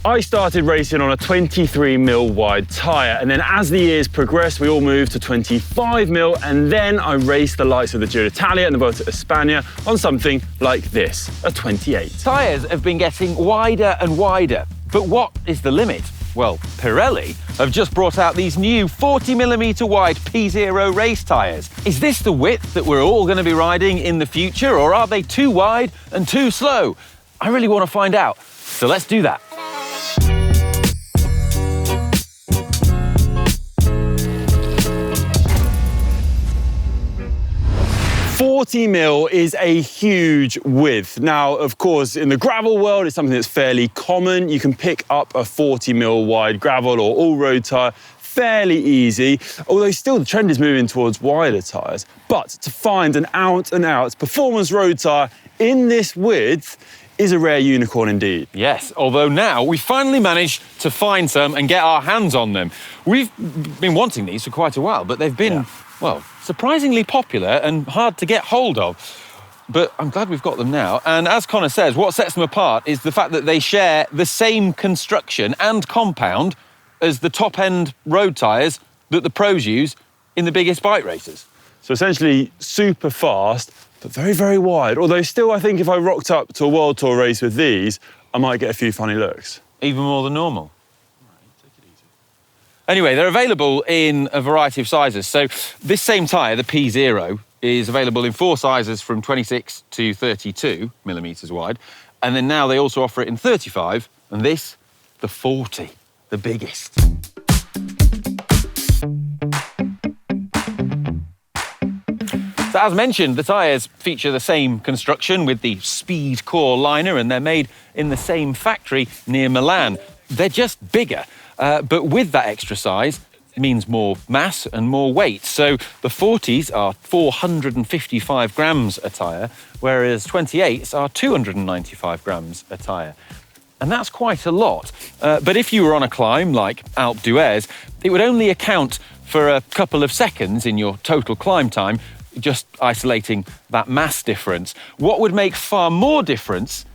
I started racing on a 23mm wide tyre, and then as the years progressed, we all moved to 25mm, and then I raced the likes of the Giro d'Italia and the Vuelta a España on something like this, a 28. Tyres have been getting wider and wider, but what is the limit? Well, Pirelli have just brought out these new 40mm wide P0 race tyres. Is this the width that we're all going to be riding in the future, or are they too wide and too slow? I really want to find out, so let's do that. 40mm is a huge width. Now, of course, in the gravel world, it's something that's fairly common. You can pick up a 40mm wide gravel or all-road tyre fairly easy, although still the trend is moving towards wider tyres. But to find an out-and-out performance road tyre in this width is a rare unicorn indeed. Yes, although now we finally managed to find some and get our hands on them. We've been wanting these for quite a while, but they've been, well, surprisingly popular and hard to get hold of. But I'm glad we've got them now. And as Conor says, what sets them apart is the fact that they share the same construction and compound as the top-end road tyres that the pros use in the biggest bike races. So essentially super fast, but very, very wide. Although still, I think if I rocked up to a World Tour race with these, I might get a few funny looks. Even more than normal. Anyway, they're available in a variety of sizes. So this same tyre, the P0, is available in 4 sizes from 26 to 32mm wide. And then now they also offer it in 35, and this, the 40, the biggest. So as mentioned, the tyres feature the same construction with the Speed Core liner, and they're made in the same factory near Milan. They're just bigger. But with that extra size, it means more mass and more weight. So the 40s are 455 grams a tyre, whereas 28s are 295 grams a tyre. And that's quite a lot. But if you were on a climb like Alpe d'Huez, it would only account for a couple of seconds in your total climb time, just isolating that mass difference. What would make far more difference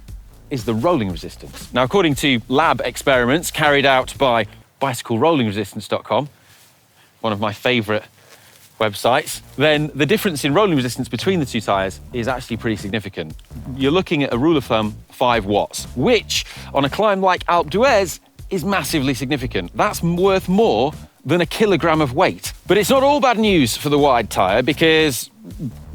is the rolling resistance. Now, according to lab experiments carried out by bicyclerollingresistance.com, one of my favourite websites, then the difference in rolling resistance between the two tyres is actually pretty significant. You're looking at a rule of thumb, 5 watts, which on a climb like Alpe d'Huez is massively significant. That's worth more than a kilogram of weight. But it's not all bad news for the wide tyre, because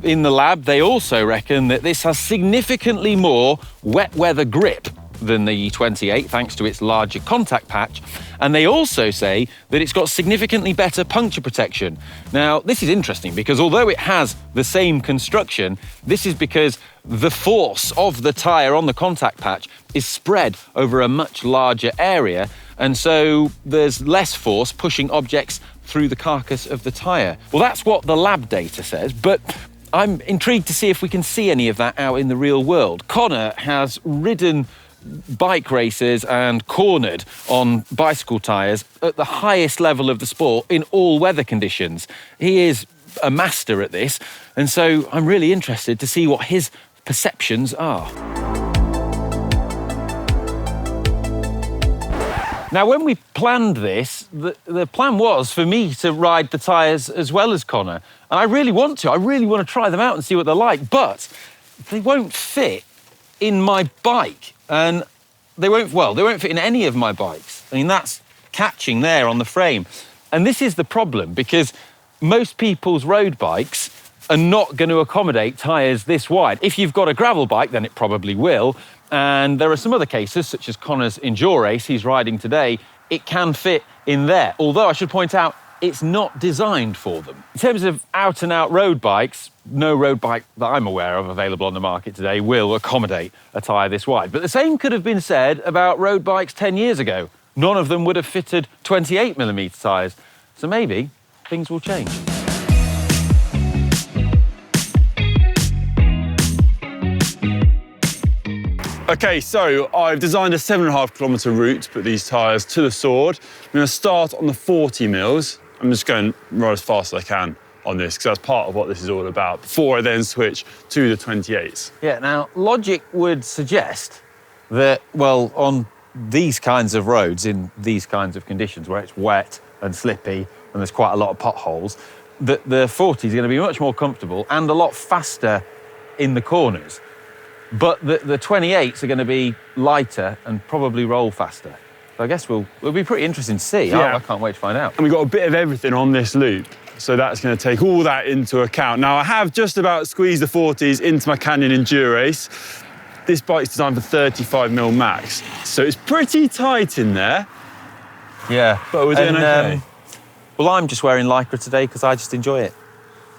in the lab, they also reckon that this has significantly more wet weather grip than the 28, thanks to its larger contact patch. And they also say that it's got significantly better puncture protection. Now, this is interesting because although it has the same construction, this is because the force of the tyre on the contact patch is spread over a much larger area, and so there's less force pushing objects through the carcass of the tyre. Well, that's what the lab data says, but I'm intrigued to see if we can see any of that out in the real world. Conor has ridden bike races and cornered on bicycle tyres at the highest level of the sport in all weather conditions. He is a master at this, and so I'm really interested to see what his perceptions are. Now, when we planned this, the plan was for me to ride the tyres as well as Conor. And I really want to. I really want to try them out and see what they're like. But they won't fit in my bike. And they won't fit in any of my bikes. I mean, that's catching there on the frame. And this is the problem, because most people's road bikes are not going to accommodate tyres this wide. If you've got a gravel bike, then it probably will. And there are some other cases, such as Conor's Endure race he's riding today, it can fit in there. Although I should point out, it's not designed for them. In terms of out-and-out road bikes, no road bike that I'm aware of available on the market today will accommodate a tyre this wide. But the same could have been said about road bikes 10 years ago. None of them would have fitted 28mm tyres. So maybe things will change. Okay, so I've designed a 7.5-kilometre route to put these tyres to the sword. I'm going to start on the 40mm. I'm just going to ride as fast as I can on this, because that's part of what this is all about, before I then switch to the 28s. Yeah, now, logic would suggest that, well, on these kinds of roads in these kinds of conditions where it's wet and slippy and there's quite a lot of potholes, the 40 is going to be much more comfortable and a lot faster in the corners. But the 28s are going to be lighter and probably roll faster. So I guess it'll be pretty interesting to see. Yeah. I can't wait to find out. And we've got a bit of everything on this loop, so that's going to take all that into account. Now, I have just about squeezed the 40s into my Canyon Endurace. This bike's designed for 35mm max, so it's pretty tight in there. Yeah. But we're doing okay. Well, I'm just wearing Lycra today because I just enjoy it.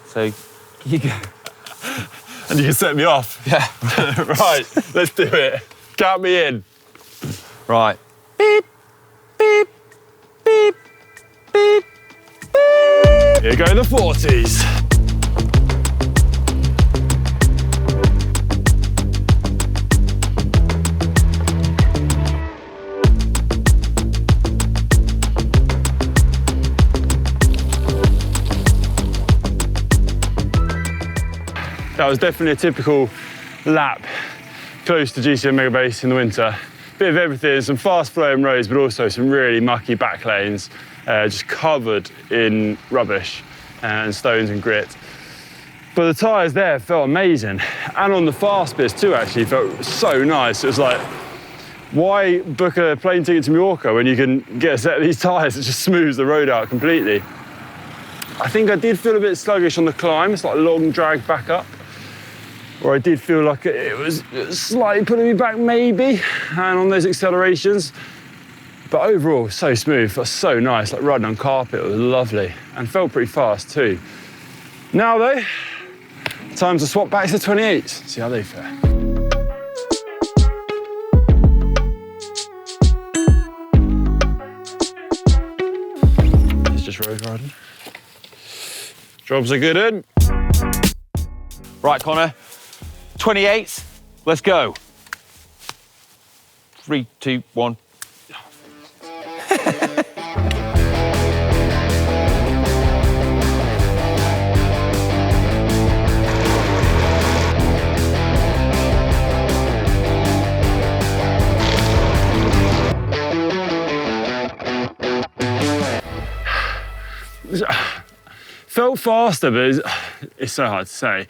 So you go. And you can set me off. Yeah. Right, let's do it. Count me in. Right. Beep, beep, beep, beep, beep. Here go the 40s. That was definitely a typical lap close to GCM Mega Base in the winter. Bit of everything, some fast flowing roads, but also some really mucky back lanes, just covered in rubbish and stones and grit. But the tyres there felt amazing. And on the fast bits too, actually, felt so nice. It was like, why book a plane ticket to Mallorca when you can get a set of these tyres that just smooths the road out completely? I think I did feel a bit sluggish on the climb. It's like a long drag back up. Or I did feel like it was slightly pulling me back maybe, and on those accelerations. But overall, so smooth, felt so nice, like riding on carpet, it was lovely. And felt pretty fast too. Now though, time to swap back to the 28s, see how they fare. It's just road riding. Jobs are good in. Right, Connor. 28s, let's go. 3, 2, 1. Felt faster, but it's so hard to say.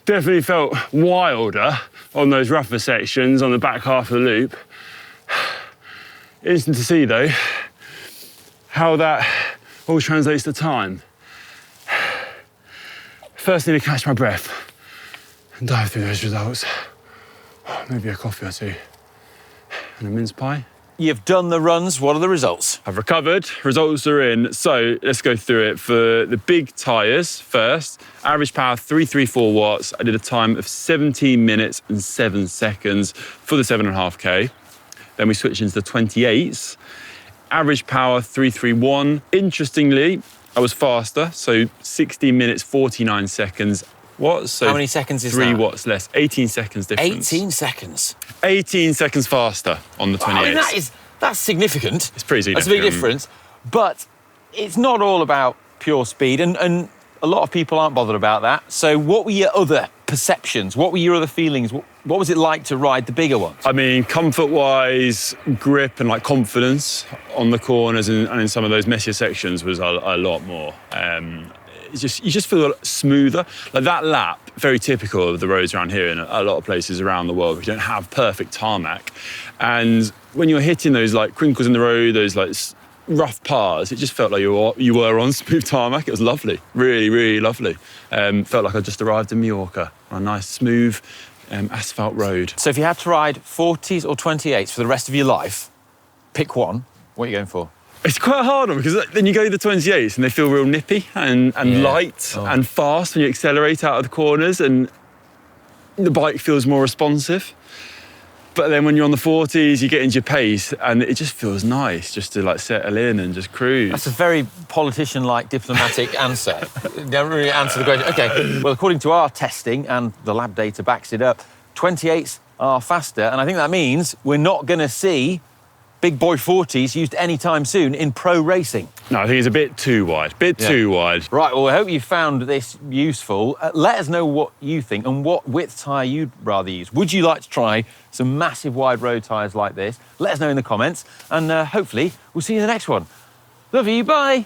Definitely felt wilder on those rougher sections on the back half of the loop. Interesting to see though how that all translates to time. First need to catch my breath and dive through those results. Maybe a coffee or two and a mince pie. You've done the runs, what are the results? I've recovered, results are in, so let's go through it. For the big tyres first, average power 334 watts. I did a time of 17 minutes and 7 seconds for the 7.5K. Then we switched into the 28s. Average power 331. Interestingly, I was faster, so 16 minutes 49 seconds. What? So how many seconds is 3 that? 3 watts less, 18 seconds difference. 18 seconds? 18 seconds faster on the 28s. I mean, that's significant. It's pretty significant. That's a big difference. But it's not all about pure speed, and a lot of people aren't bothered about that. So what were your other perceptions? What were your other feelings? What was it like to ride the bigger ones? I mean, comfort-wise, grip and like confidence on the corners and in some of those messier sections was a lot more. You just feel smoother. Like that lap, very typical of the roads around here and a lot of places around the world. We don't have perfect tarmac. And when you're hitting those like crinkles in the road, those like rough parts, it just felt like you were on smooth tarmac. It was lovely, really, really lovely. Felt like I just arrived in Mallorca on a nice, smooth asphalt road. So if you had to ride 40s or 28s for the rest of your life, pick one. What are you going for? It's quite a hard one because then you go to the 28s and they feel real nippy and light and fast when you accelerate out of the corners, and the bike feels more responsive. But then when you're on the 40s, you get into your pace and it just feels nice just to like settle in and just cruise. That's a very politician-like diplomatic answer. Never really answer the question. Okay, well, according to our testing, and the lab data backs it up, 28s are faster, and I think that means we're not going to see big boy 40s used anytime soon in pro racing. No, I think it's a bit too wide, too wide. Right, well, I hope you found this useful. Let us know what you think and what width tyre you'd rather use. Would you like to try some massive wide road tyres like this? Let us know in the comments, and hopefully we'll see you in the next one. Love you, bye.